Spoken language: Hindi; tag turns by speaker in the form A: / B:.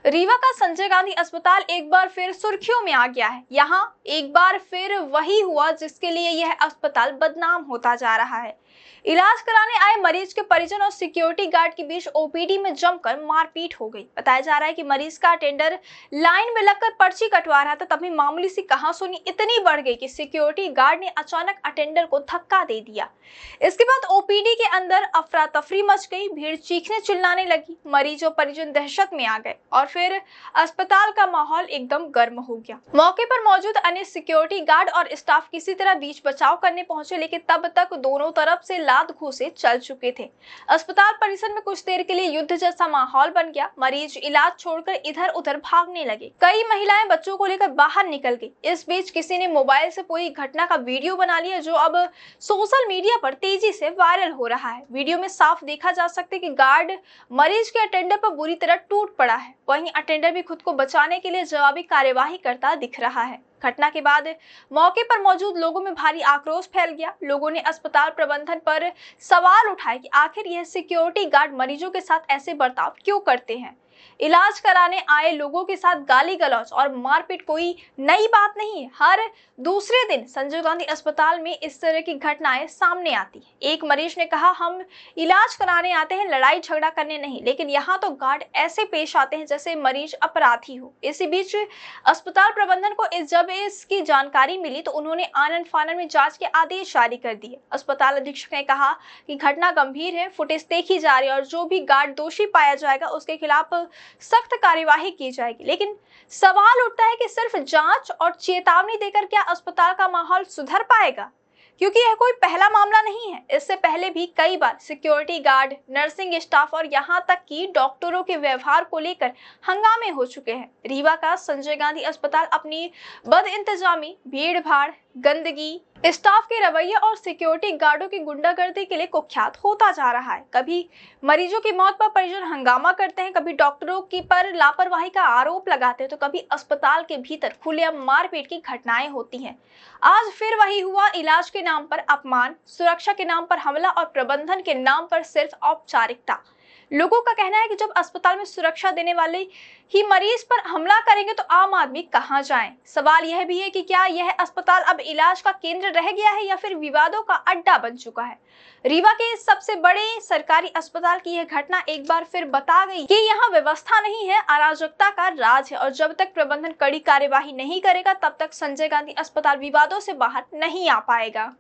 A: रीवा का संजय गांधी अस्पताल एक बार फिर सुर्खियों में आ गया है। यहाँ एक बार फिर वही हुआ जिसके लिए यह अस्पताल बदनाम होता जा रहा है। इलाज कराने आए मरीज के परिजन और सिक्योरिटी गार्ड के बीच ओपीडी में जमकर मारपीट हो गई। बताया जा रहा है कि मरीज का अटेंडर लाइन में लगकर पर्ची कटवा रहा था, तभी मामूली सी कहासुनी इतनी बढ़ गई कि सिक्योरिटी गार्ड ने अचानक अटेंडर को धक्का दे दिया। इसके बाद ओपीडी के अंदर अफरा तफरी मच गई, भीड़ चीखने चिल्लाने लगी, मरीज और परिजन दहशत में आ गए और फिर अस्पताल का माहौल एकदम गर्म हो गया। मौके पर मौजूद अन्य सिक्योरिटी गार्ड और स्टाफ किसी तरह बीच बचाव करने पहुंचे, लेकिन तब तक दोनों तरफ से लात घूंसे चल चुके थे। अस्पताल परिसर में कुछ देर के लिए युद्ध जैसा माहौल बन गया। मरीज इलाज छोड़कर इधर उधर भागने लगे। कई महिलाएं बच्चों को लेकर बाहर निकल गई। इस बीच किसी ने मोबाइल से पूरी घटना का वीडियो बना लिया, जो अब सोशल मीडिया पर तेजी से वायरल हो रहा है। वीडियो में साफ देखा जा सकता है कि गार्ड मरीज के अटेंडर पर बुरी तरह टूट पड़ा है। वहीं अटेंडर भी खुद को बचाने के लिए जवाबी कार्यवाही करता दिख रहा है। घटना के बाद मौके पर मौजूद लोगों में भारी आक्रोश फैल गया। लोगों ने अस्पताल प्रबंधन पर सवाल उठाए कि आखिर यह सिक्योरिटी गार्ड मरीजों के साथ ऐसे बर्ताव क्यों करते हैं। इलाज कराने आए लोगों के साथ गाली गलौज और मारपीट कोई नई बात नहीं है। हर दूसरे दिन संजय गांधी अस्पताल में इस तरह की घटनाएं सामने आती हैं। एक मरीज ने कहा, हम इलाज कराने आते हैं, लड़ाई झगड़ा करने नहीं, लेकिन यहाँ तो गार्ड ऐसे पेश आते हैं जैसे मरीज अपराधी हो। इसी बीच अस्पताल प्रबंधन को जब इसकी जानकारी मिली तो उन्होंने आनन फानन में जांच के आदेश जारी कर दिए। अस्पताल अधीक्षक ने कहा कि घटना गंभीर है, फुटेज देखी जा रही है और जो भी गार्ड दोषी पाया जाएगा उसके खिलाफ सख्त कार्यवाही की जाएगी। लेकिन सवाल उठता है कि सिर्फ जांच और चेतावनी देकर क्या अस्पताल का माहौल सुधर पाएगा, क्योंकि यह कोई पहला मामला नहीं है। इससे पहले भी कई बार सिक्योरिटी गार्ड, नर्सिंग स्टाफ और यहां तक कि डॉक्टरों के व्यवहार को लेकर हंगामे हो चुके हैं। रीवा का संजय गांधी अस्पताल अपनी बदइंतजामी, भीड़ भाड़, गंदगी, स्टाफ के रवैये और सिक्योरिटी गार्डों की गुंडागर्दी के लिए कुख्यात होता जा रहा है। कभी मरीजों की मौत पर परिजन हंगामा करते हैं, कभी डॉक्टरों की पर लापरवाही का आरोप लगाते हैं, तो कभी अस्पताल के भीतर खुलेआम मारपीट की घटनाएं होती हैं। आज फिर वही हुआ। इलाज के नाम पर अपमान, सुरक्षा के नाम पर हमला और प्रबंधन के नाम पर सिर्फ औपचारिकता। लोगों का कहना है कि जब अस्पताल में सुरक्षा देने वाले ही मरीज पर हमला करेंगे तो आम आदमी कहां जाए। सवाल यह भी है कि क्या यह अस्पताल अब इलाज का केंद्र रह गया है या फिर विवादों का अड्डा बन चुका है। रीवा के सबसे बड़े सरकारी अस्पताल की यह घटना एक बार फिर बता गई कि यहाँ व्यवस्था नहीं है, अराजकता का राज है और जब तक प्रबंधन कड़ी कार्यवाही नहीं करेगा तब तक संजय गांधी अस्पताल विवादों से बाहर नहीं आ पाएगा।